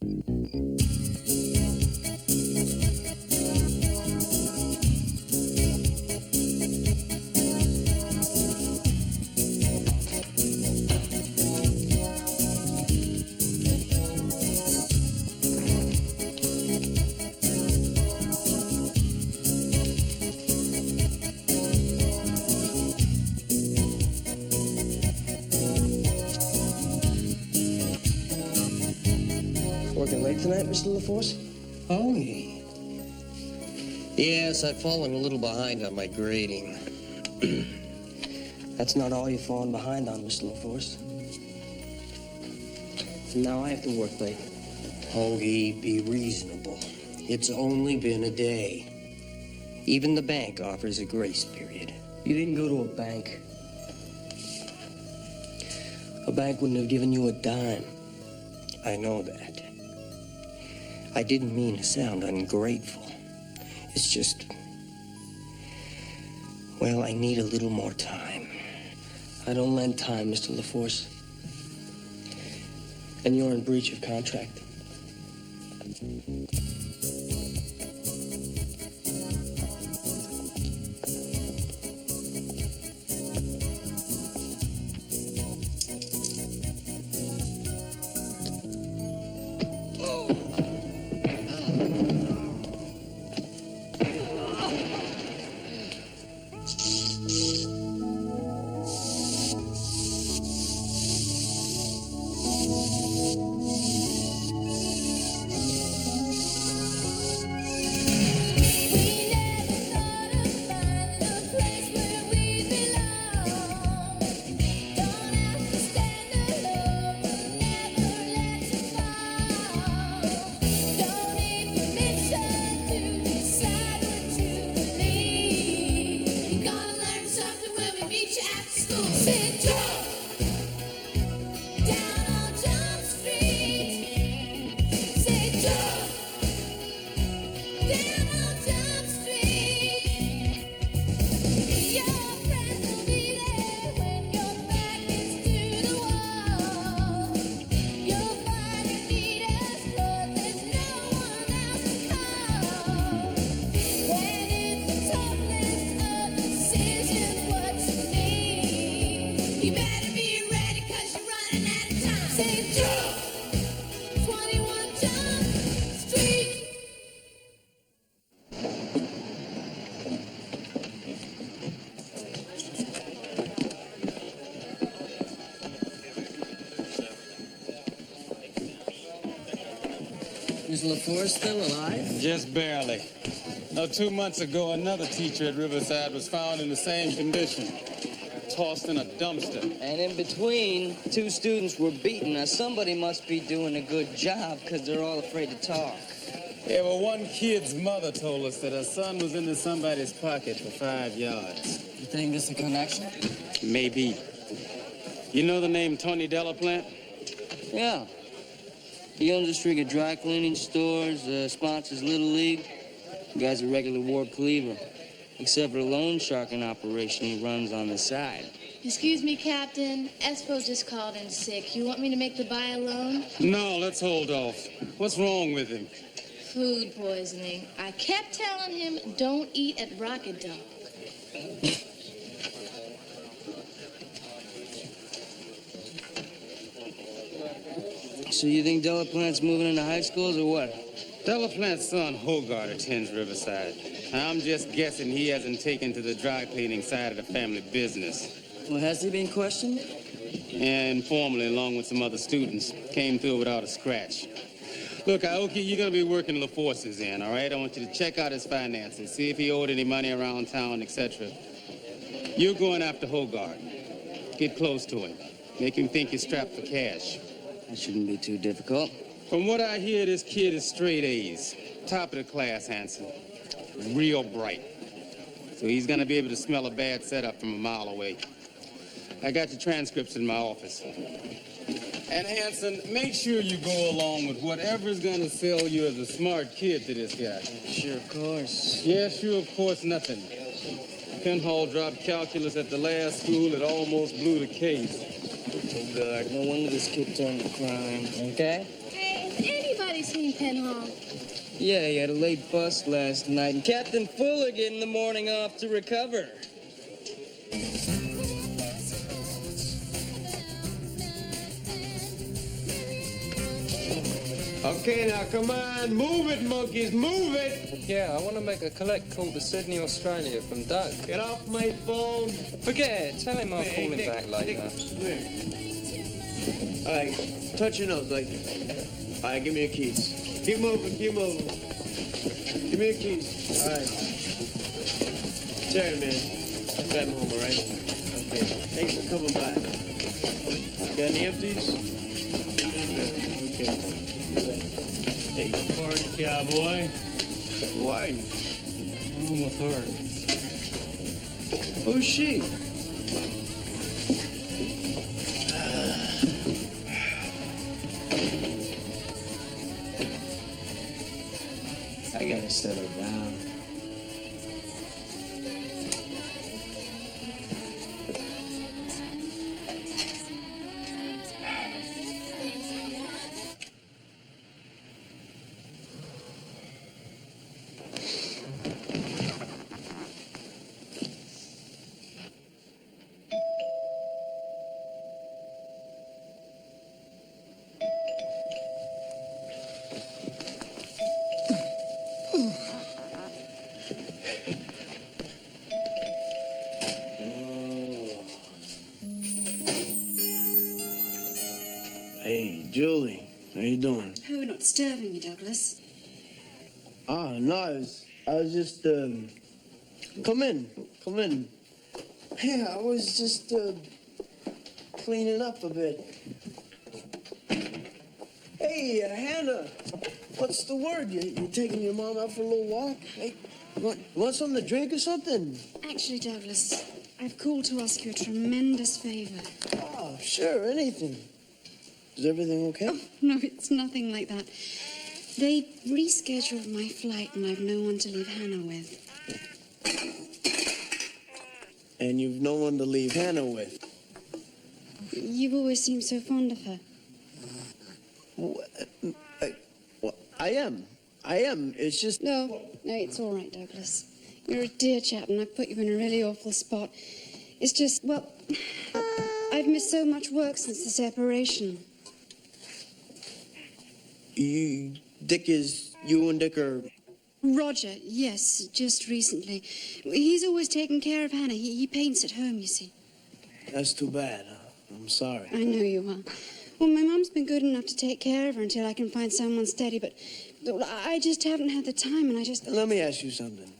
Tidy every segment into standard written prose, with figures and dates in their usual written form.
Working late tonight, Mr. LaForce? Oh, Yes, I've fallen a little behind on my grading. That's not all you've fallen behind on, Mr. LaForce. Now I have to work late. Hoagie, be reasonable. It's only been a day. Even the bank offers a grace period. You didn't go to a bank. A bank wouldn't have given you a dime. I know that. I didn't mean to sound ungrateful. It's just, well, I need a little more time. I don't lend time, Mr. LaForce. And you're in breach of contract. Is LaForce still alive? Just barely. Now, 2 months ago, another teacher at Riverside was found in the same condition, tossed in a dumpster. And in between, 2 students were beaten. Now, somebody must be doing a good job, because they're all afraid to talk. Yeah, well, one kid's mother told us that her son was into somebody's pocket for 5 yards. You think this is a connection? Maybe. You know the name Tony Delaplante? Yeah. He owns a string of dry cleaning stores, sponsors Little League. The guy's a regular ward cleaver, except for a loan sharking operation he runs on the side. Excuse me, Captain. Espo just called in sick. You want me to make the buy a loan? No, let's hold off. What's wrong with him? Food poisoning. I kept telling him, don't eat at Rocket Dog. So you think Delaplante's moving into high schools or what? Delaplante's son, Hogarth, attends Riverside. I'm just guessing he hasn't taken to the dry cleaning side of the family business. Well, has he been questioned? Yeah, informally, along with some other students. Came through without a scratch. Look, Aoki, you're going to be working LaForce's in, all right? I want you to check out his finances, see if he owed any money around town, etc. You're going after Hogarth. Get close to him. Make him think you're strapped for cash. That shouldn't be too difficult. From what I hear, this kid is straight A's. Top of the class, Hanson. Real bright. So he's going to be able to smell a bad setup from a mile away. I got your transcripts in my office. And Hanson, make sure you go along with whatever's going to sell you as a smart kid to this guy. Sure, of course. Yeah, sure, of course, nothing. Penhall dropped calculus at the last school. It almost blew the case. Oh, God. No wonder this kid turned to crime. Okay? Hey, is anybody Yeah, he had a late bus last night, and Captain Fuller getting the morning off to recover. Okay, now come on, move it, monkeys, move it! Yeah, I want to make a collect call to Sydney, Australia from Doug. Get off my phone. Forget it. Tell him I'll call him back later. All right, touch your nose like. All right, give me your keys. Keep moving, keep moving. Give me your keys. All right. Terry, man. Drive him home, all right? Okay. Thanks for coming by. Got any empties? Okay. Hey, morning, cowboy. Why? I'm with her. Who's she? I gotta settle down. Hey, Julie. How you doing? Oh, not disturbing me, Douglas. No, I was just, come in. Yeah, I was just, cleaning up a bit. Hey, Hannah, what's the word? You taking your mom out for a little walk? Hey, want something to drink or something? Actually, Douglas, I've called to ask you a tremendous favor. Oh, sure, anything. Is everything okay? Oh, no, it's nothing like that. They rescheduled my flight and I've no one to leave Hannah with. And you've no one to leave Hannah with? You've always seemed so fond of her. I am. It's just... No, it's all right, Douglas. You're a dear chap and I've put you in a really awful spot. It's just, well, I've missed so much work since the separation. You and Dick are... Roger, yes, just recently. He's always taken care of Hannah. He paints at home, you see. That's too bad. I'm sorry. I know you are. Well, my mum's been good enough to take care of her until I can find someone steady, but I just haven't had the time, and I just... Let me ask you something.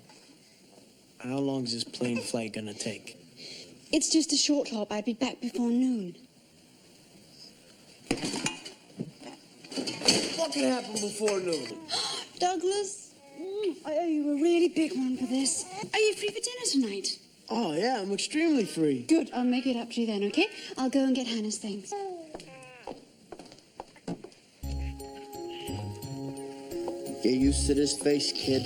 How long is this plane flight gonna take? It's just a short hop. I'd be back before noon. What can happen before noon? Douglas, I owe you a really big one for this. Are you free for dinner tonight? Oh, yeah, I'm extremely free. Good. I'll make it up to you then, okay? I'll go and get Hannah's things. Get used to this face, kid.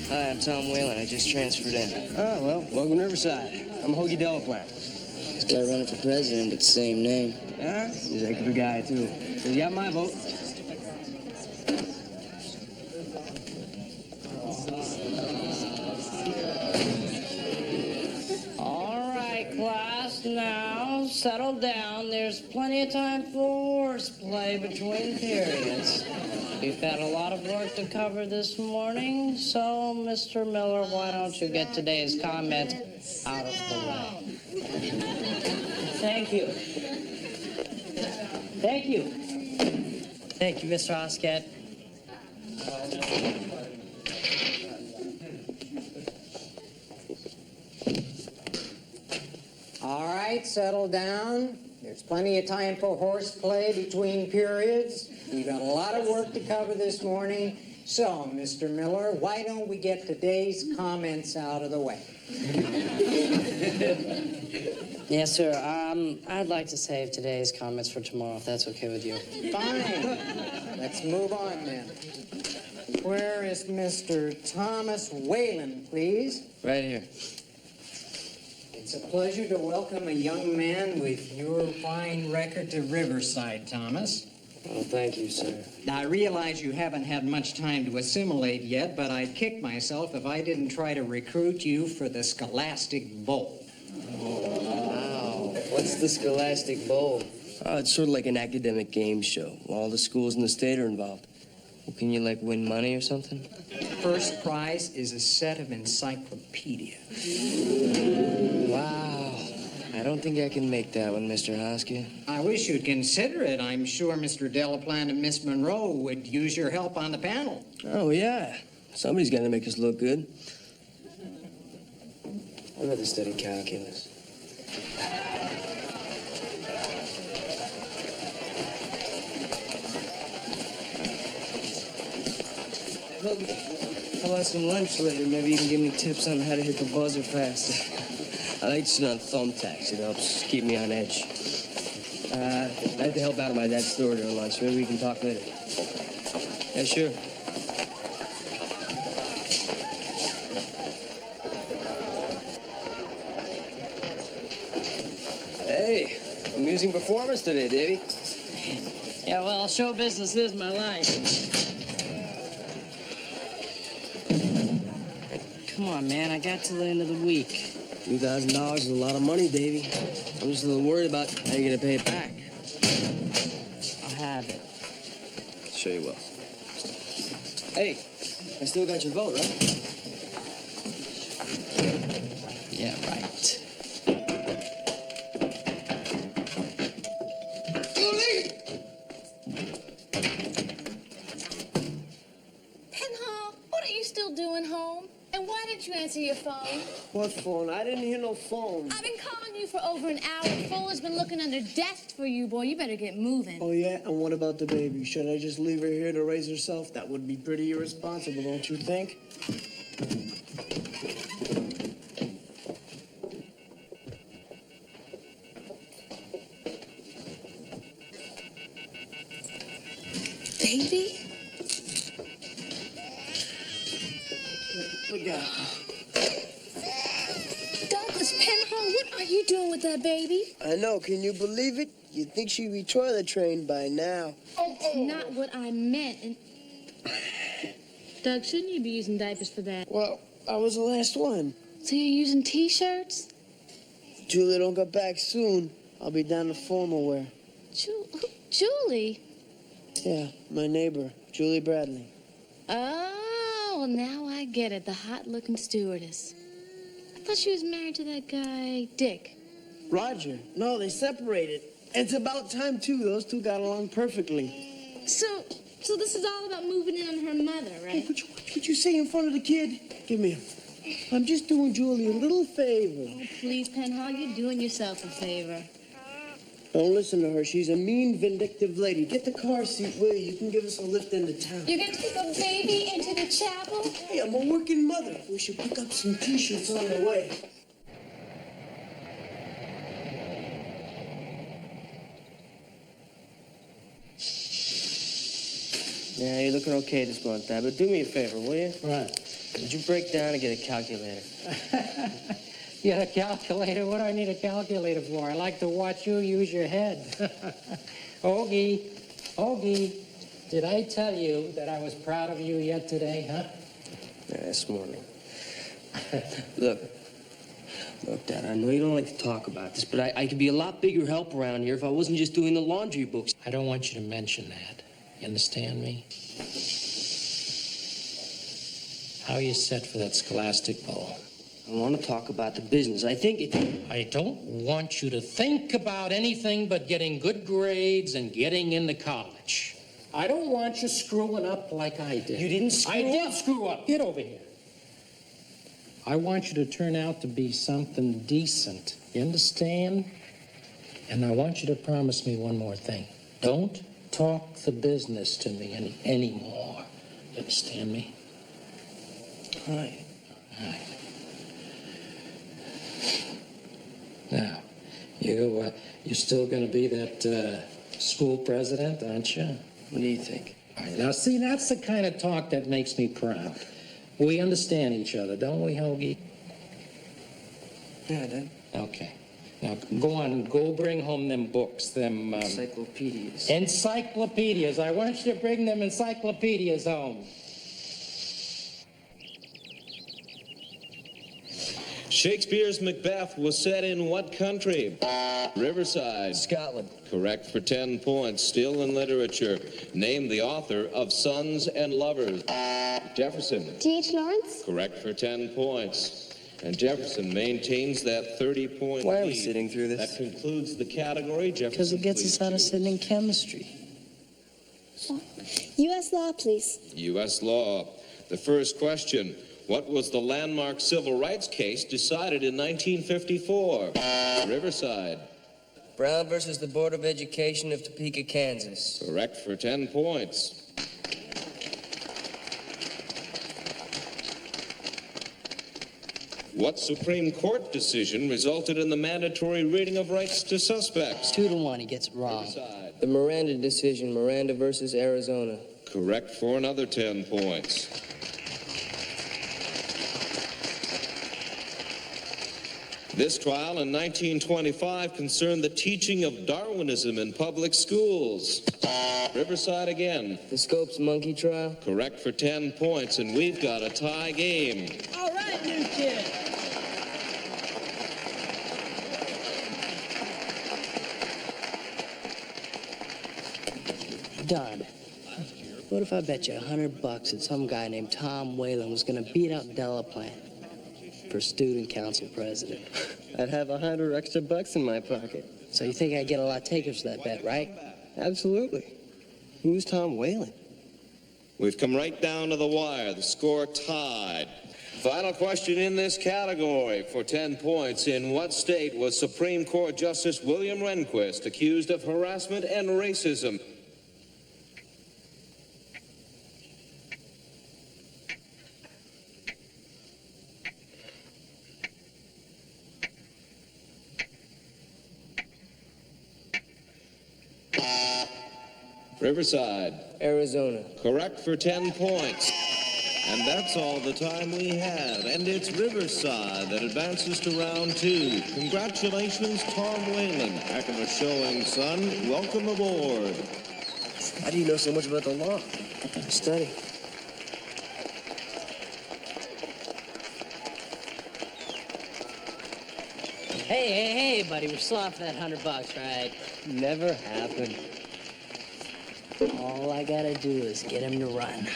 Hi, I'm Tom Whalen. I just transferred in. Oh, well, welcome to Riverside. I'm Hoagie Delaplant. This guy running for president, but the same name. Yeah, he's a good guy, too. So you got my vote. settle down. There's plenty of time for horseplay between periods. We've got a lot of work to cover this morning, so, Mr. Miller, why don't you get today's comment out of the way? Thank you. Thank you. Thank you, Mr. Oskett. All right, settle down. There's plenty of time for horseplay between periods. We've got a lot of work to cover this morning. So, Mr. Miller, why don't we get today's comments out of the way? Yes, sir. I'd like to save today's comments for tomorrow, if that's okay with you. Fine. Let's move on then. Where is Mr. Thomas Whalen, please? Right here. It's a pleasure to welcome a young man with your fine record to Riverside, Thomas. Oh, thank you, sir. Now, I realize you haven't had much time to assimilate yet, but I'd kick myself if I didn't try to recruit you for the Scholastic Bowl. Wow. What's the Scholastic Bowl? It's sort of like an academic game show. All the schools in the state are involved. Well, can you, like, win money or something? First prize is a set of encyclopedia. Wow. I don't think I can make that one, Mr. Hosky. I wish you'd consider it. I'm sure Mr. Delaplant and Miss Monroe would use your help on the panel. Oh, yeah. Somebody's got to make us look good. I'd rather study calculus. How about some lunch later? Maybe you can give me tips on how to hit the buzzer faster. I like to sit on thumbtacks. It helps keep me on edge. I have to help out at my dad's store during lunch. Maybe we can talk later. Yeah, sure. Hey, amusing performance today, Davey. Yeah, well, show business is my life. Come on, man. I got till the end of the week. $2,000 is a lot of money, Davey. I'm just a little worried about how you're gonna pay it back. I'll have it. Sure you will. Hey, I still got your vote, right? Yeah, right. Penhall, what are you still doing home? And why didn't you answer your phone? What phone? I didn't hear no phone. I've been calling you for over an hour. Fuller's been looking under desks for you, boy. You better get moving. Oh, yeah? And what about the baby? Should I just leave her here to raise herself? That would be pretty irresponsible, don't you think? Baby? Look out. Douglas Penhall, what are you doing with that baby? I know. Can you believe it? You'd think she'd be toilet trained by now. That's not what I meant. And Doug, shouldn't you be using diapers for that? Well, I was the last one. So you're using T-shirts? Julie don't get back soon. I'll be down to formal wear. Julie? Yeah, my neighbor, Julie Bradley. Oh, now I get it. The hot-looking stewardess. I thought she was married to that guy, Dick. Roger. No, they separated. It's about time, too. Those two got along perfectly. So this is all about moving in on her mother, right? Hey, what you say in front of the kid? Give me him. I'm just doing Julie a little favor. Oh, please, Penhall, you're doing yourself a favor. Don't listen to her. She's a mean, vindictive lady. Get the car seat, will you? You can give us a lift into town. You're going to take a baby into the chapel? Hey, I'm a working mother. We should pick up some T-shirts on the way. Yeah, you're looking okay this month, Dad. But do me a favor, will you? Right. Would you break down and get a calculator? Get a calculator? What do I need a calculator for? I like to watch you use your head. Ogie, did I tell you that I was proud of you yet today, huh? Yeah, this morning. Look, Look, Dad, I know you don't like to talk about this, but I could be a lot bigger help around here if I wasn't just doing the laundry books. I don't want you to mention that. You understand me? How are you set for that Scholastic Bowl? I want to talk about the business. I don't want you to think about anything but getting good grades and getting into college. I don't want you screwing up like I did. You didn't screw up. I did screw up. Get over here. I want you to turn out to be something decent. You understand? And I want you to promise me one more thing. Don't talk the business to me anymore. You understand me? All right. All right. Now, you're still going to be that school president, aren't you? What do you think? All right, now, see, that's the kind of talk that makes me proud. We understand each other, don't we, Hoagie? Yeah, Dad. Okay. Now, go on, go bring home them books, them... encyclopedias. Encyclopedias. I want you to bring them encyclopedias home. Shakespeare's Macbeth was set in what country? Riverside. Scotland. Correct for 10 points. Still in literature. Name the author of Sons and Lovers. Jefferson. D.H. Lawrence? Correct for 10 points. And Jefferson maintains that 30-point Why are we lead. sitting through this? That concludes the category. Jefferson, Because it gets please us out of choose. sitting in chemistry. U.S. law, please. U.S. law. The first question. What was the landmark civil rights case decided in 1954? Riverside. Brown versus the Board of Education of Topeka, Kansas. Correct for 10 points. What Supreme Court decision resulted in the mandatory reading of rights to suspects? 2-1, he gets it wrong. Riverside. The Miranda decision, Miranda versus Arizona. Correct for another 10 points. This trial in 1925 concerned the teaching of Darwinism in public schools. Riverside again. The Scopes monkey trial. Correct for 10 points, and we've got a tie game. All right, new kid. Don, what if I bet you $100 that some guy named Tom Whalen was going to beat out Delaplante for student council president? I'd have $100 extra bucks in my pocket. So you think I'd get a lot of takers for that bet, right? Absolutely. Who's Tom Whalen? We've come right down to the wire. The score tied. Final question in this category for 10 points. In what state was Supreme Court Justice William Rehnquist accused of harassment and racism? Riverside. Arizona. Correct for 10 points. And that's all the time we have. And it's Riverside that advances to round 2. Congratulations, Tom Whalen. Heck of a showing, son. Welcome aboard. How do you know so much about the law? Study. Hey, buddy, we're still on for that $100, right? Never happened. All I gotta do is get him to run.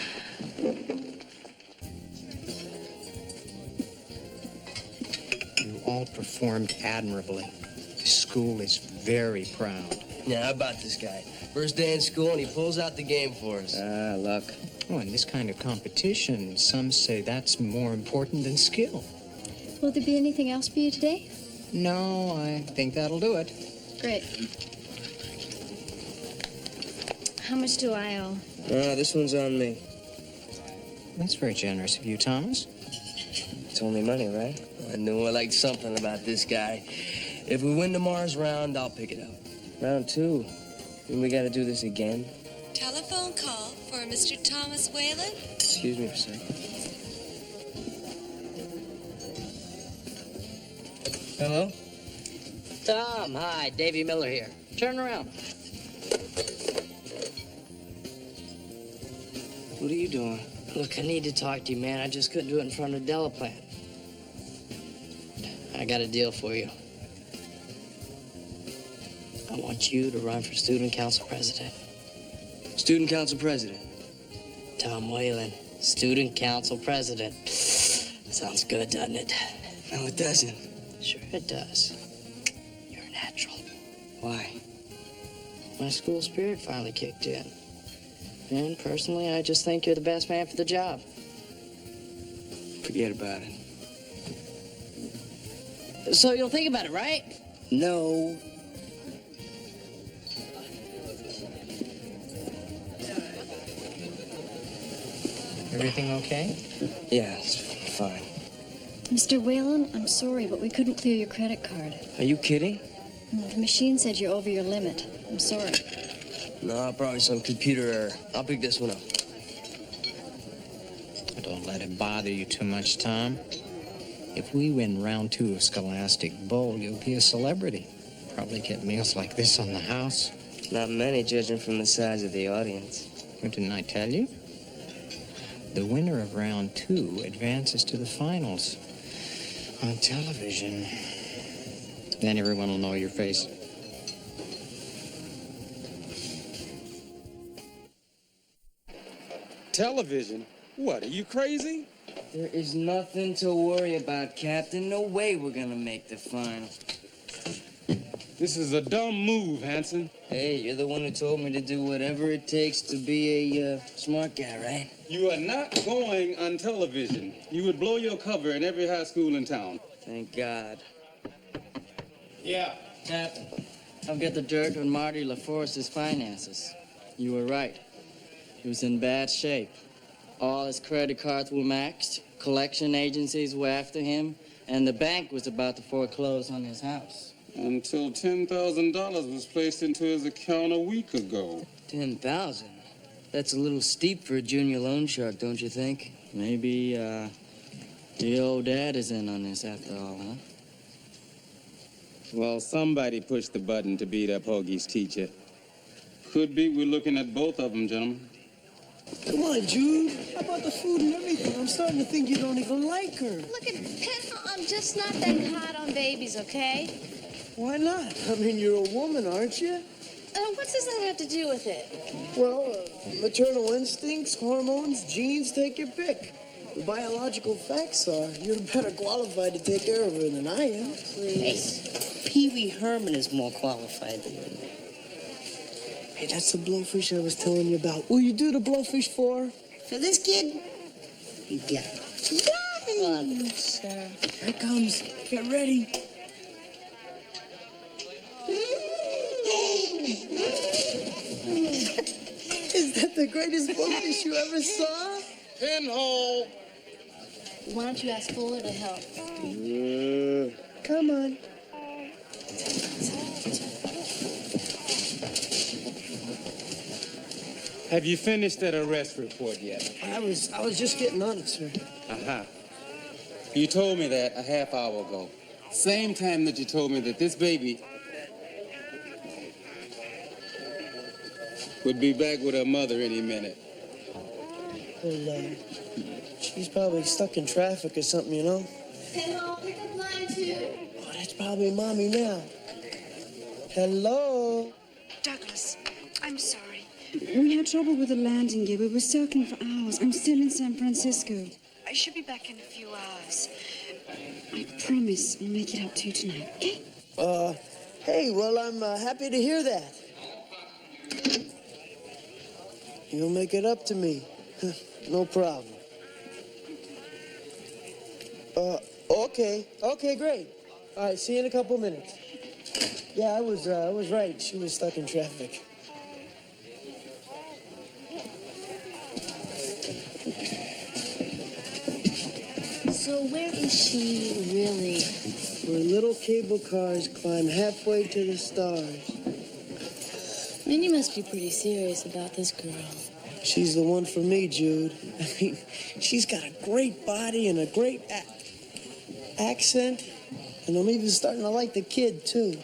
You all performed admirably. The school is very proud. Yeah, how about this guy? First day in school and he pulls out the game for us. Ah, luck. Oh, in this kind of competition, some say that's more important than skill. Will there be anything else for you today? No, I think that'll do it. Great. How much do I owe? This one's on me. That's very generous of you, Thomas. It's only money, right? I knew I liked something about this guy. If we win tomorrow's round, I'll pick it up. Round 2. And we gotta do this again? Telephone call for Mr. Thomas Whalen. Excuse me for a second. Hello? Tom, hi, Davy Miller here. Turn around. What are you doing? Look, I need to talk to you, man. I just couldn't do it in front of Delaplante. I got a deal for you. I want you to run for student council president. Student council president? Tom Whalen, student council president. Sounds good, doesn't it? No, it doesn't. Sure it does. You're a natural. Why? My school spirit finally kicked in. And personally, I just think you're the best man for the job. Forget about it. So you'll think about it, right? No. Everything okay? Yeah, it's fine. Mr. Whalen, I'm sorry, but we couldn't clear your credit card. Are you kidding? The machine said you're over your limit. I'm sorry. No, probably some computer error. I'll pick this one up. Don't let it bother you too much, Tom. If we win round 2 of Scholastic Bowl, you'll be a celebrity. Probably get meals like this on the house. Not many, judging from the size of the audience. What didn't I tell you? The winner of round 2 advances to the finals on television. Then everyone will know your face. Television? What, are you crazy? There is nothing to worry about, Captain. No way we're gonna make the final. This is a dumb move, Hanson. Hey, you're the one who told me to do whatever it takes to be a smart guy, right? You are not going on television. You would blow your cover in every high school in town. Thank God. Yeah. Captain, I've got the dirt on Marty LaForest's finances. You were right. He was in bad shape. All his credit cards were maxed, collection agencies were after him, and the bank was about to foreclose on his house. Until $10,000 was placed into his account a week ago. 10,000? That's a little steep for a junior loan shark, don't you think? Maybe, the old dad is in on this after all, huh? Well, somebody pushed the button to beat up Hoagie's teacher. Could be we're looking at both of them, gentlemen. Come on, Jude. How about the food and everything? I'm starting to think you don't even like her. Look at Pin, I'm just not that hot on babies, okay? Why not? I mean, you're a woman, aren't you? What does that have to do with it? Well, maternal instincts, hormones, genes, take your pick. The biological facts are you're better qualified to take care of her than I am. Please. Pee Wee Herman is more qualified than you. Hey, that's the blowfish I was telling you about. Will you do the blowfish for? For this kid? Yeah. Fun, sir. Here it comes. Get ready. Is that the greatest blowfish you ever saw? Pinhole! Why don't you ask Fuller to help? Come on. Have you finished that arrest report yet? I was just getting on it, sir. Aha. You told me that a half hour ago. Same time that you told me that this baby would be back with her mother any minute. Well, she's probably stuck in traffic or something, you know? Pinhole, pick up line 2. Oh, that's probably Mommy now. Hello? Douglas, I'm sorry. We had trouble with the landing gear. We were circling for hours. I'm still in San Francisco. I should be back in a few hours. I promise I'll make it up to you tonight, okay? Hey, well, I'm happy to hear that. You'll make it up to me. No problem. Okay. Okay, great. All right, see you in a couple minutes. Yeah, I was right. She was stuck in traffic. So where is she really? Where little cable cars climb halfway to the stars. I mean, you must be pretty serious about this girl. She's the one for me, Jude. I mean, she's got a great body and a great accent. And I'm even starting to like the kid, too.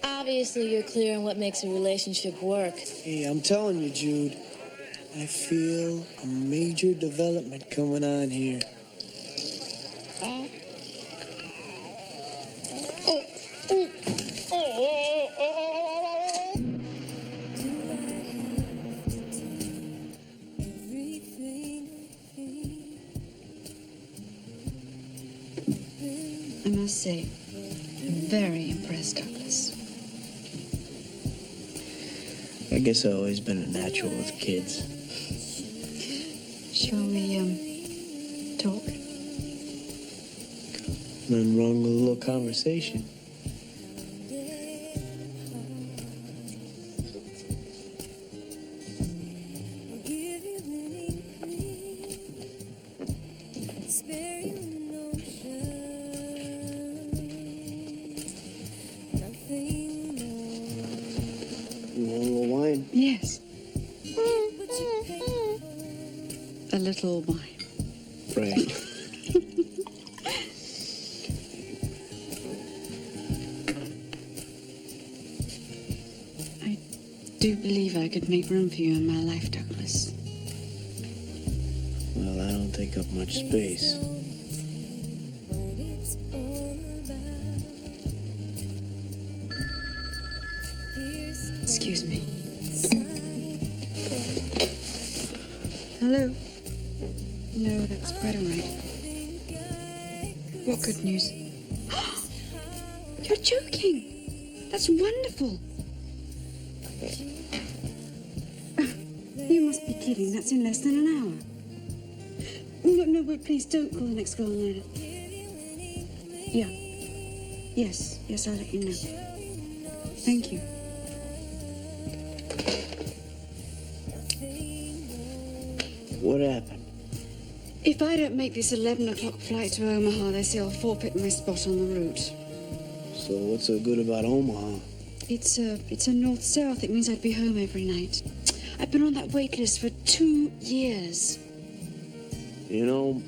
Obviously, you're clear on what makes a relationship work. Hey, I'm telling you, Jude, I feel a major development coming on here. I must say, very impressed, Douglas. I guess I've always been a natural with kids. Shall we, talk? Nothing wrong with a little conversation. Yes. A little wine. Right. I do believe I could make room for you in my life, Douglas. Well, I don't take up much space. Excuse me. Hello? No, that's quite all right. What good news? You're joking. That's wonderful. You must be kidding. That's in less than an hour. No, wait, please don't call the next girl later. Yeah. Yes, I'll let you know. Thank you. What happened? If I don't make this 11 o'clock flight to Omaha, they say I'll forfeit my spot on the route. So what's so good about Omaha? It's a north-south. It means I'd be home every night. I've been on that wait list for 2 years. You know,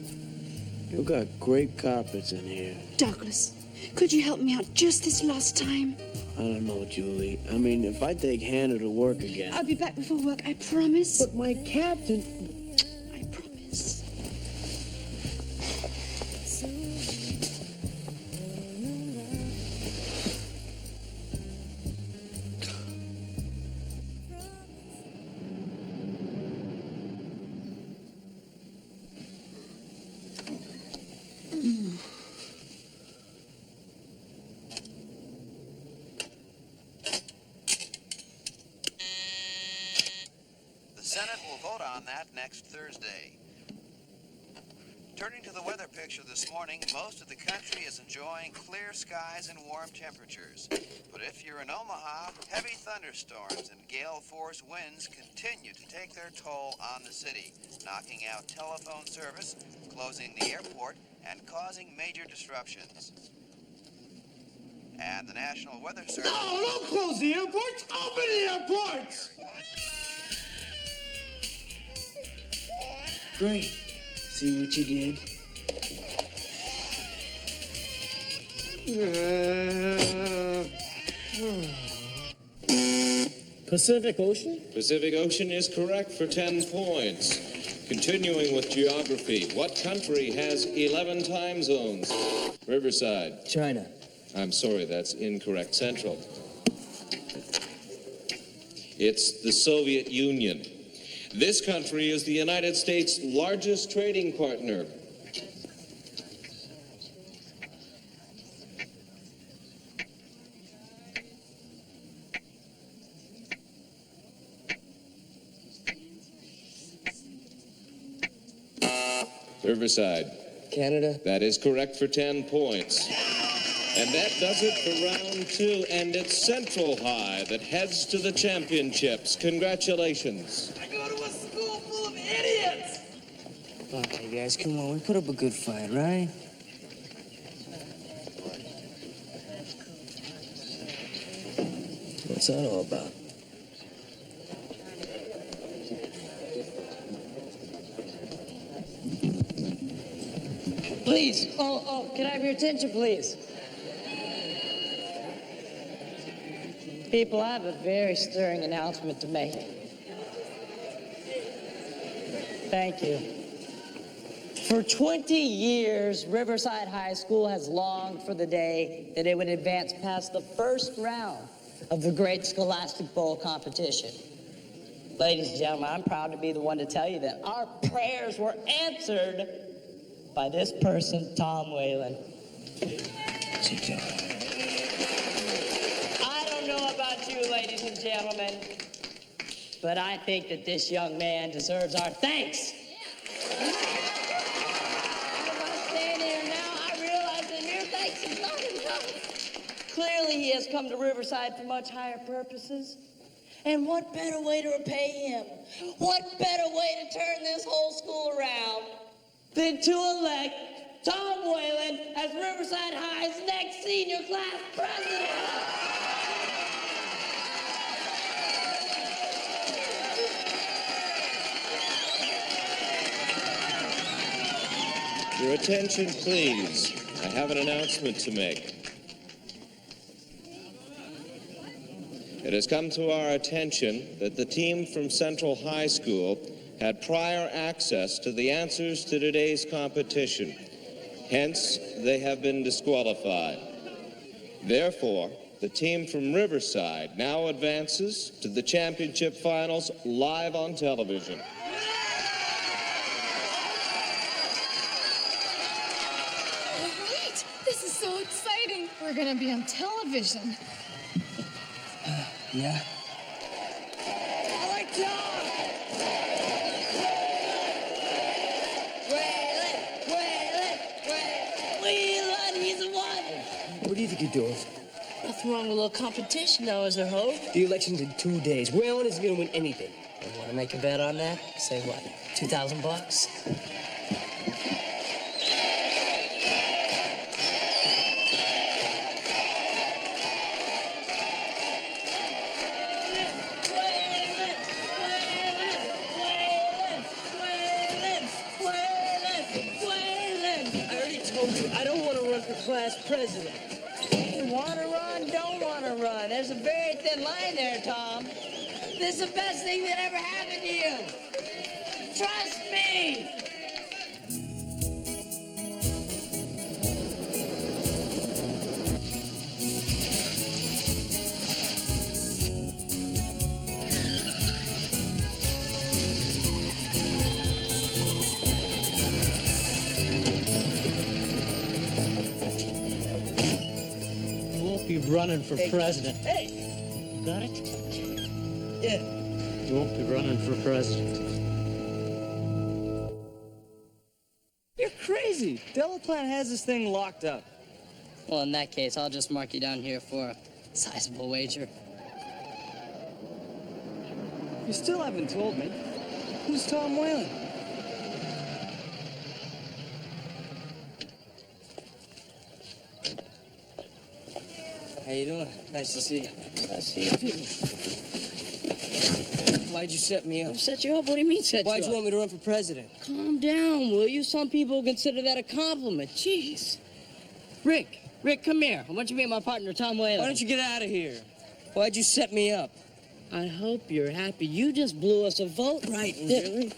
you've got great carpets in here. Douglas, could you help me out just this last time? I don't know, Julie. I mean, if I take Hannah to work again... I'll be back before work, I promise. But my captain... I promise. Next Thursday. Turning to the weather picture this morning, most of the country is enjoying clear skies and warm temperatures. But if you're in Omaha, heavy thunderstorms and gale force winds continue to take their toll on the city, knocking out telephone service, closing the airport, and causing major disruptions. And the National Weather Service... No, don't close the airports! Open the airports! Great. See what you did? Pacific Ocean? Pacific Ocean is correct for 10 points. Continuing with geography, what country has 11 time zones? Riverside. China. I'm sorry, that's incorrect. Central. It's the Soviet Union. This country is the United States' largest trading partner. Riverside. Canada. That is correct for 10 points. And that does it for round 2, and it's Central High that heads to the championships. Congratulations. I go to a school full of idiots! Okay, guys, come on. We put up a good fight, right? What's that all about? Please. Oh, can I have your attention, please? People, I have a very stirring announcement to make. Thank you. For 20 years, Riverside High School has longed for the day that it would advance past the first round of the great Scholastic Bowl competition. Ladies and gentlemen, I'm proud to be the one to tell you that our prayers were answered by this person, Tom Whalen. Sit down. I don't know about you, ladies and gentlemen, but I think that this young man deserves our thanks. As I stand here now, I realize that mere thanks is not enough. Clearly, he has come to Riverside for much higher purposes. And what better way to repay him? What better way to turn this whole school around than to elect Tom Whalen as Riverside High's next senior class president? Your attention, please. I have an announcement to make. It has come to our attention that the team from Central High School had prior access to the answers to today's competition. Hence, they have been disqualified. Therefore, the team from Riverside now advances to the championship finals live on television. Great! This is so exciting. We're gonna be on television. Yeah? I like Tom! Whalen, he's the one! What do you think you're doing? Nothing wrong with a little competition, though, is there, Hope? The election's in 2 days. Whalen isn't gonna win anything. You want to make a bet on that? Say what, $2,000 bucks? I don't want to run for class president. Want to run, don't want to run. There's a very thin line there, Tom. This is the best thing that ever happened to you. Trust me. Be running for president. Hey! Got it? Yeah. You won't be running for president. You're crazy. Delaplant has this thing locked up. Well, in that case, I'll just mark you down here for a sizable wager. You still haven't told me. Who's Tom Whalen? How you doing? Nice to see you. Nice to see you, too. Why'd you set me up? Set you up? What do you mean set Why'd you you up? want me to run for president? Calm down, will you? Some people consider that a compliment. Jeez. Rick, come here. I want you to meet my partner, Tom Whalen. Why don't you get out of here? Why'd you set me up? I hope you're happy. You just blew us a vote. Right, really?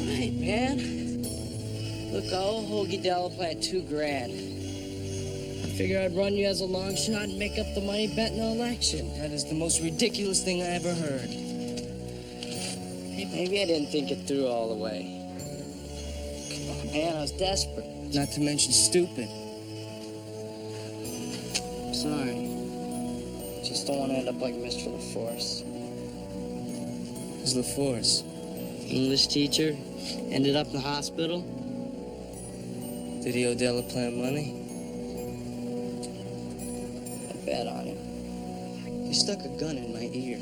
Right, man. Look, I owe Hoagie Delaplant $2,000. I figure I'd run you as a long shot and make up the money bet in the election. That is the most ridiculous thing I ever heard. Hey, maybe I didn't think it through all the way. Come on, man, I was desperate. Not to mention stupid. Sorry. Just don't want to end up like Mr. LaForce. Who's LaForce? English teacher. Ended up in the hospital. Did he owe Delaplant money? I bet on him. He stuck a gun in my ear.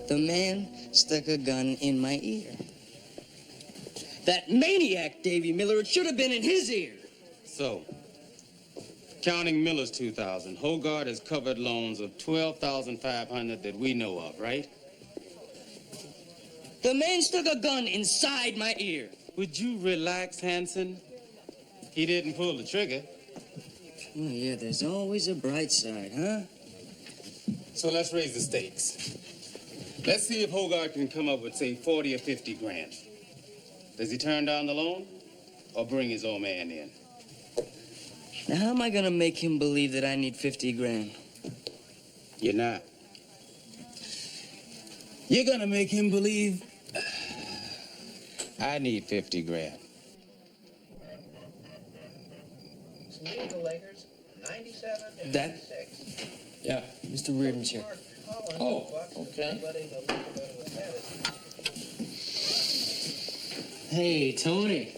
The man stuck a gun in my ear. That maniac, Davy Miller, it should have been in his ear. So, counting Miller's 2,000, Hogarth has covered loans of 12,500 that we know of, right? The man stuck a gun inside my ear. Would you relax, Hanson? He didn't pull the trigger. Oh, yeah, there's always a bright side, huh? So let's raise the stakes. Let's see if Hogarth can come up with, say, 40 or 50 grand. Does he turn down the loan or bring his old man in? Now, how am I gonna make him believe that I need 50 grand? You're not. You're gonna make him believe... I need 50 grand. lead the Lakers 97 to Dad? 86. Yeah. Mr. Reardon's here. Oh, okay. Hey, Tony,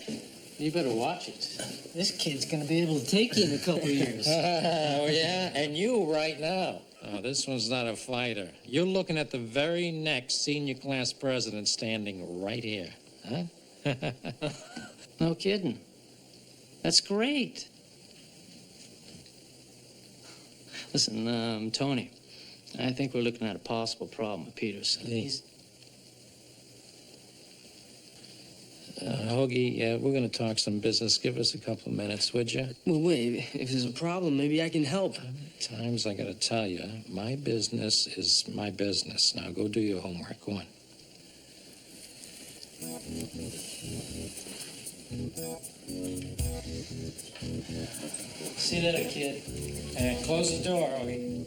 you better watch it. This kid's gonna be able to take you in a couple of years. Oh, yeah? And you right now. Oh, this one's not a fighter. You're looking at the very next senior class president standing right here. Huh? No kidding. That's great. Listen, Tony, I think we're looking at a possible problem with Peterson. He's... Hoagie, we're going to talk some business. Give us a couple of minutes, would you? Well, wait, if there's a problem, maybe I can help. Times I got to tell you, my business is my business. Now go do your homework. Go on. See you later, kid. And close the door, Hoagie.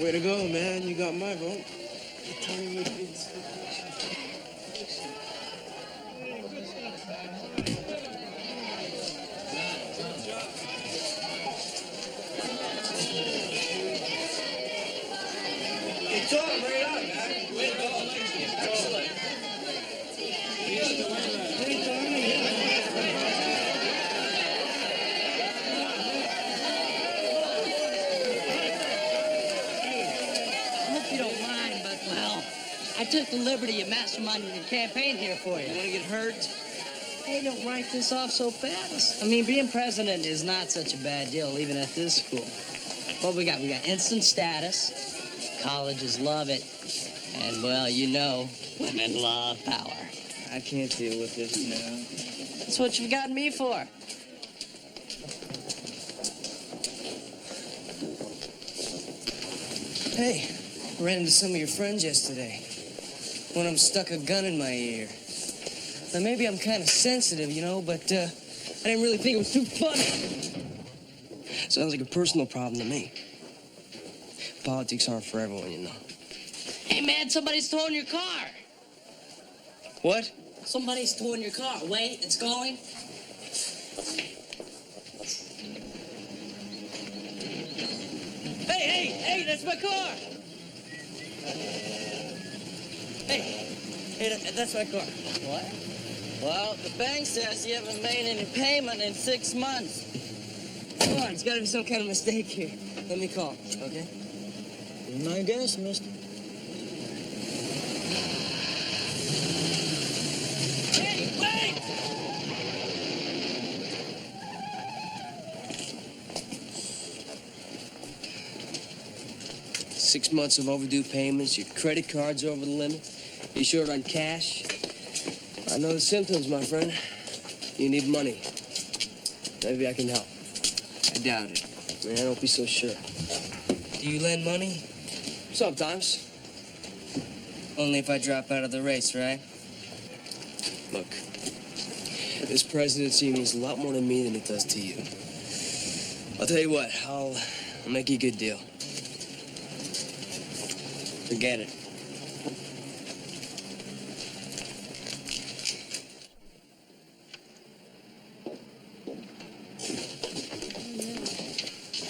Way to go, man. You got my vote. It's all right on, man. Way to go. Excellent. I took the liberty of masterminding the campaign here for you. You wanna get hurt? Hey, don't write this off so fast. I mean, being president is not such a bad deal, even at this school. What we got? We got instant status. Colleges love it. And, well, you know, women love power. I can't deal with this now. That's what you've got me for. Hey, I ran into some of your friends yesterday. One of them stuck a gun in my ear. Now, maybe I'm kind of sensitive, you know, but I didn't really think it was too funny. Sounds like a personal problem to me. Politics aren't for everyone, you know. Hey, man, somebody's towing your car. What? Somebody's towing your car. Wait, it's going. Hey, that's my car. Hey, that's my car. What? Well, the bank says you haven't made any payment in 6 months. Come on, it's got to be some kind of mistake here. Let me call, okay? My guess, mister. Hey, wait! 6 months of overdue payments, your credit card's over the limit, you're short on cash. I know the symptoms, my friend. You need money. Maybe I can help. I doubt it. Man, don't be so sure. Do you lend money? Sometimes. Only if I drop out of the race, right? Look, this presidency means a lot more to me than it does to you. I'll tell you what, I'll make you a good deal. Forget it.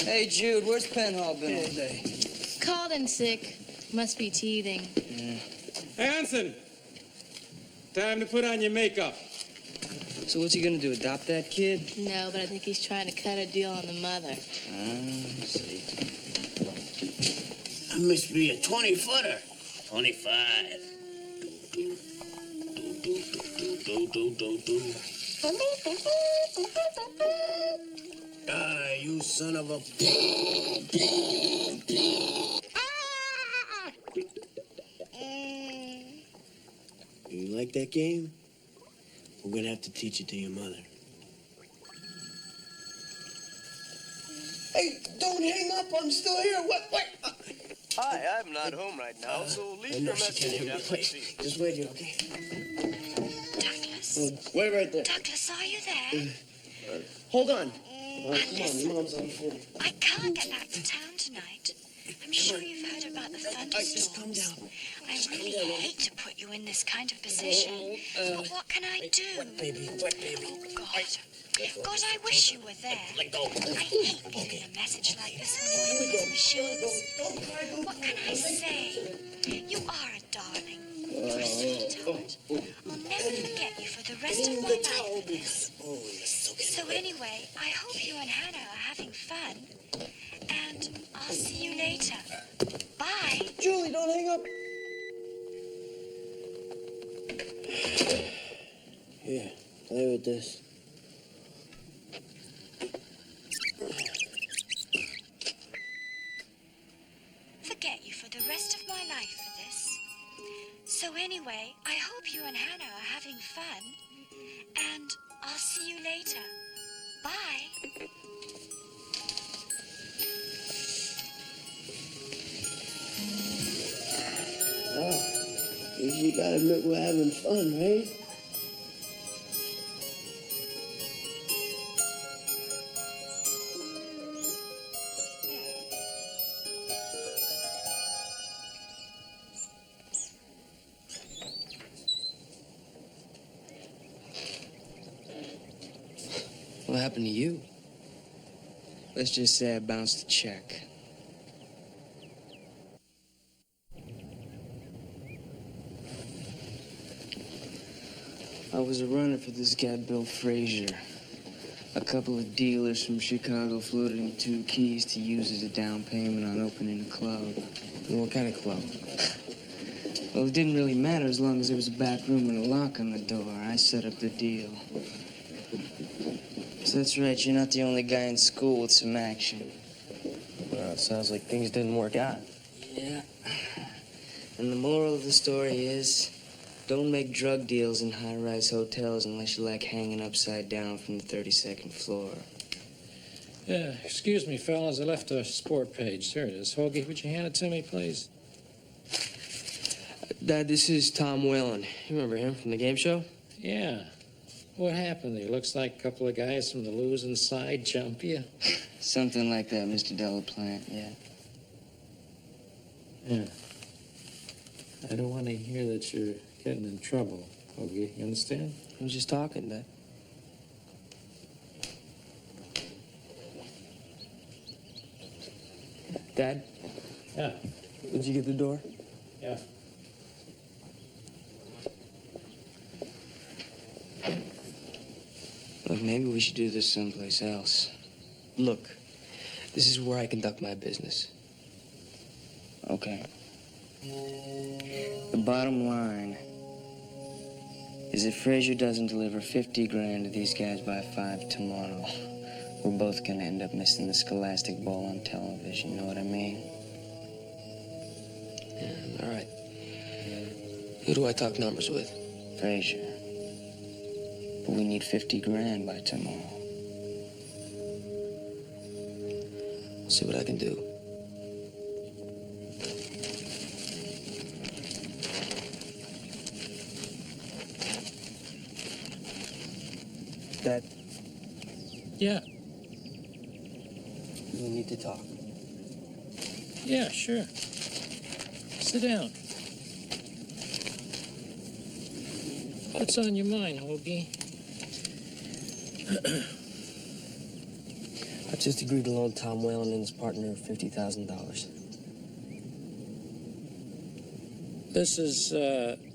Hey, Jude, where's Penhall been all day? Called in sick. Must be teething. Hey, Hanson. Time to put on your makeup. So what's he gonna do, adopt that kid? No, but I think he's trying to cut a deal on the mother. I see. That must be a 20-footer. 25. Ah, you son of a... You like that game? We're gonna have to teach it to your mother. Hey, don't hang up. I'm still here. What? Hi, I'm not home right now, so leave your message and I'll see. Just wait here, okay? Douglas. Wait right there. Douglas, are you there? Hold on. Come on, your mom's on the phone. I can't get back to town tonight. I'm sure you've heard about the thunderstorms. Just calm down. I really hate to put you in this kind of position, but what can I do? What baby? Oh, God. God, I wish you were there. Let go. I hate getting a message like this when you're in machines. What can I say? You are a darling. You're a sweetheart. I'll never forget you for the rest of my life. So anyway, I hope you and Hannah are having fun. And I'll see you later. Bye. Julie, don't hang up. Here, play with this. Forget you for the rest of my life for this. So anyway, I hope you and Hannah are having fun. And I'll see you later. Bye. Oh, you gotta admit we're having fun, right? What happened to you? Let's just say I bounced a check. I was a runner for this guy, Bill Frazier. A couple of dealers from Chicago floated him 2 keys to use as a down payment on opening a club. What kind of club? Well, it didn't really matter as long as there was a back room and a lock on the door. I set up the deal. So that's right, you're not the only guy in school with some action. Well, it sounds like things didn't work out. Yeah. And the moral of the story is, don't make drug deals in high-rise hotels unless you like hanging upside down from the 32nd floor. Yeah, excuse me, fellas. I left a sport page. There it is. Hoagie, would you hand it to me, please? Dad, this is Tom Whalen. You remember him from the game show? Yeah. What happened? He looks like a couple of guys from the losing side jump you. Something like that, Mr. Delaplante, yeah. Yeah. I don't want to hear that you're getting in trouble, Hoagie. You understand? I was just talking, Dad. Dad? Yeah. Did you get the door? Yeah. Look, maybe we should do this someplace else. Look, this is where I conduct my business. Okay. The bottom line is if Frazier doesn't deliver 50 grand to these guys by 5 tomorrow, we're both gonna end up missing the Scholastic Bowl on television, you know what I mean? Yeah, all right. Who do I talk numbers with? Frazier. But we need 50 grand by tomorrow. See what I can do. Dad? Yeah. We need to talk. Yeah, sure. Sit down. What's on your mind, Hoagie? I've just agreed to loan Tom Whalen and his partner $50,000. This is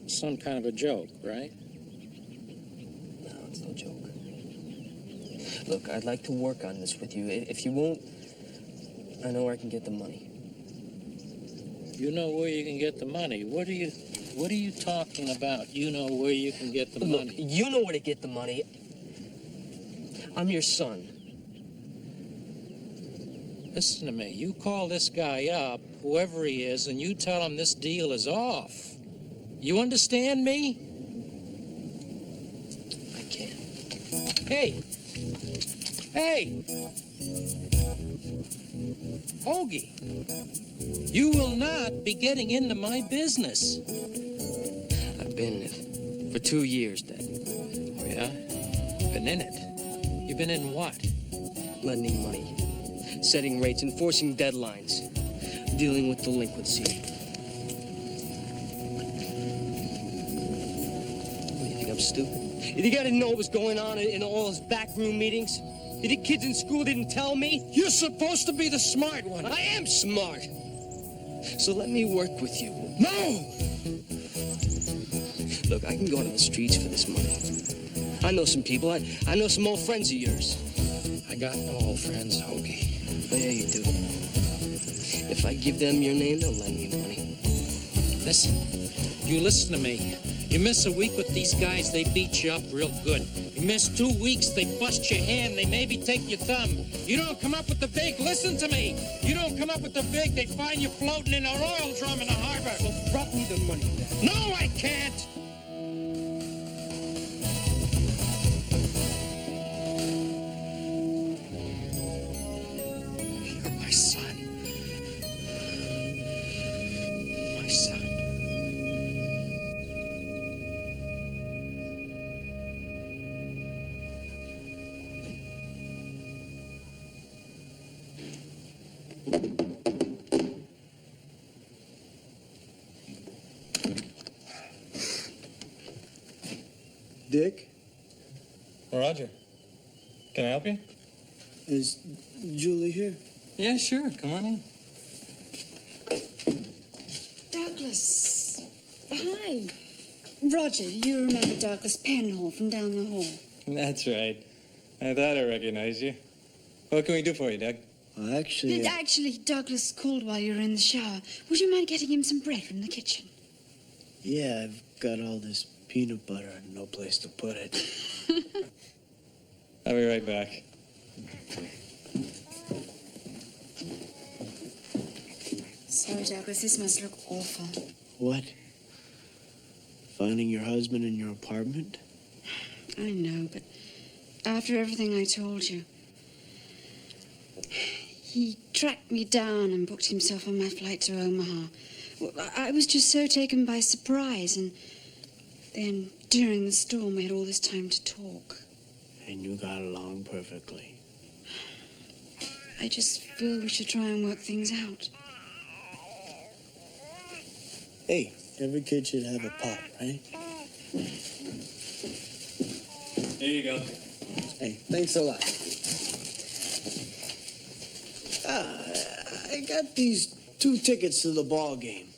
some kind of a joke, right? No, it's no joke. Look, I'd like to work on this with you. If you won't, I know where I can get the money. You know where you can get the money. What are you talking about? You know where you can get the Look, money. you know where to get the money. I'm your son. Listen to me. You call this guy up, whoever he is, and you tell him this deal is off. You understand me? I can't. Hey, Hey! Hoagie, you will not be getting into my business. I've been in it for 2 years, Dad. Oh, yeah? Been in it? You've been in what? Lending money, setting rates, enforcing deadlines, dealing with delinquency. What, you think I'm stupid? You think I didn't know what was going on in all those backroom meetings? You think kids in school didn't tell me? You're supposed to be the smart one. I am smart. So let me work with you. No! Look, I can go to the streets for this money. I know some people. I know some old friends of yours. I got no old friends, Hoagie. Oh, yeah, you do. If I give them your name, they'll lend me money. Listen, you listen to me. You miss a week with these guys, they beat you up real good. You miss 2 weeks, they bust your hand, they maybe take your thumb. You don't come up with the big, listen to me. You don't come up with the big, they find you floating in a oil drum in the harbor. So drop me the money, Dad. No, I can't. You're my son. My son. Dick? Roger. Can I help you? Is Julie here? Yeah, sure. Come on in. Douglas. Hi. Roger, you remember Douglas Penhall from down the hall? That's right. I thought I recognized you. What can we do for you, Doug? Actually, Douglas called while you were in the shower. Would you mind getting him some bread from the kitchen? Yeah, I've got all this peanut butter and no place to put it. I'll be right back. Sorry, Douglas, this must look awful. What? Finding your husband in your apartment? I know, but after everything I told you, he tracked me down and booked himself on my flight to Omaha. Well, I was just so taken by surprise, and then during the storm we had all this time to talk. And you got along perfectly. I just feel we should try and work things out. Hey, every kid should have a pop, right? Here you go. Hey, thanks a lot. I got these 2 tickets to the ball game.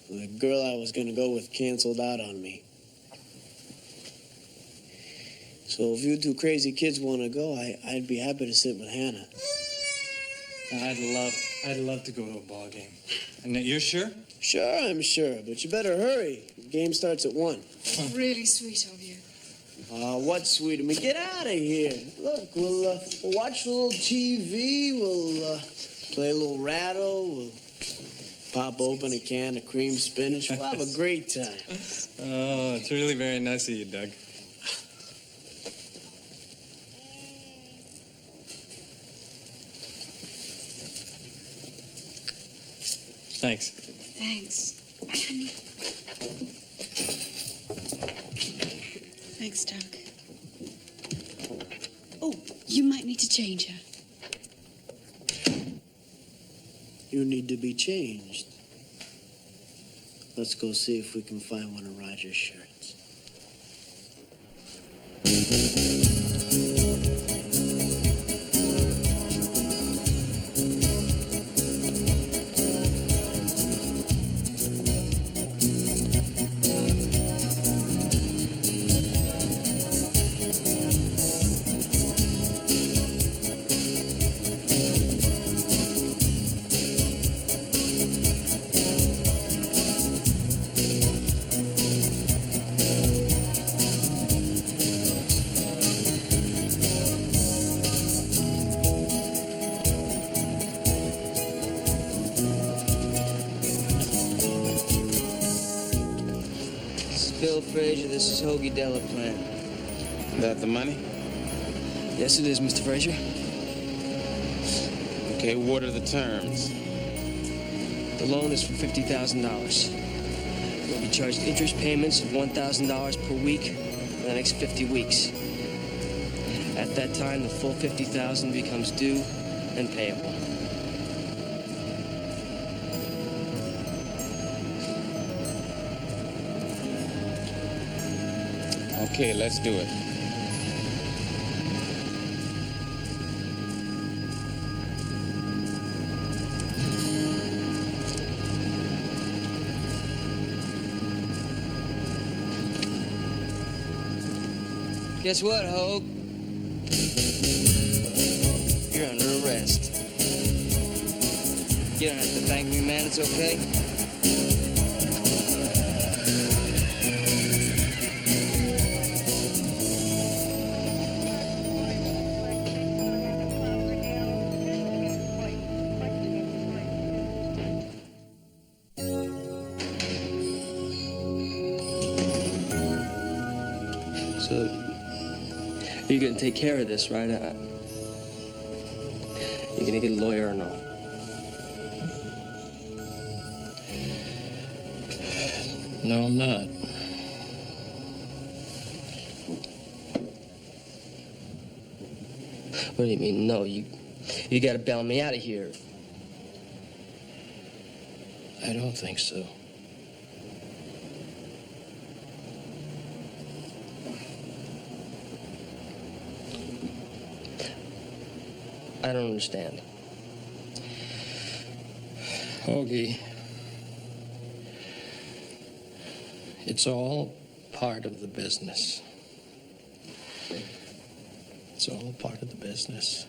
The girl I was going to go with canceled out on me. So if you 2 crazy kids want to go, I'd be happy to sit with Hannah. I'd love to go to a ball game. And you're sure? Sure, I'm sure, but you better hurry. The game starts at 1. Really sweet of you. What's sweet of me? Get out of here. Look, we'll watch a little TV. We'll play a little rattle. We'll pop open a can of cream spinach. We'll have a great time. Oh, it's really very nice of you, Doug. Thanks. Thanks. Honey. Thanks, Doug. Oh, you might need to change her. You need to be changed. Let's go see if we can find one of Roger's shirts. Bill Frazier, this is Hoagie Delaplan. That the money? Yes, it is, Mr. Frazier. Okay, what are the terms? The loan is for $50,000. You'll be charged interest payments of $1,000 per week for the next 50 weeks. At that time, the full $50,000 becomes due and payable. Okay, let's do it. Guess what, Hogue? You're under arrest. You don't have to thank me, man. It's okay. So, you're gonna take care of this, right? You're gonna get a lawyer or no? No, I'm not. What do you mean, no? You gotta bail me out of here. I don't think so. I don't understand. Hoagie, it's all part of the business. It's all part of the business.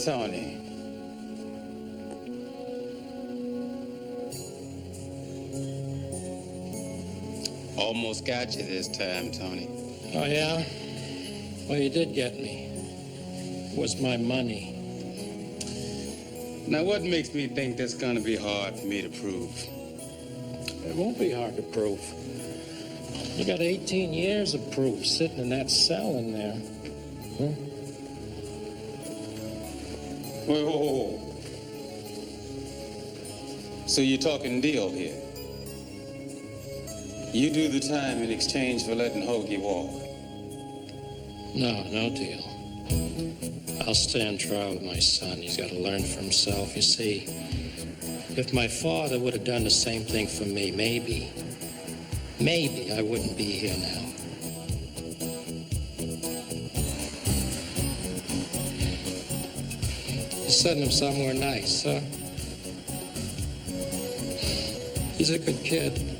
Tony. Almost got you this time, Tony. Oh, yeah? Well, you did get me. It was my money. Now, what makes me think that's gonna be hard for me to prove? It won't be hard to prove. You got 18 years of proof sitting in that cell in there. Huh? Whoa. So you're talking deal here? You do the time in exchange for letting Hoagie walk? No, no deal. I'll stand trial with my son. He's got to learn for himself. You see, if my father would have done the same thing for me, maybe I wouldn't be here now. Send him somewhere nice, huh? He's a good kid.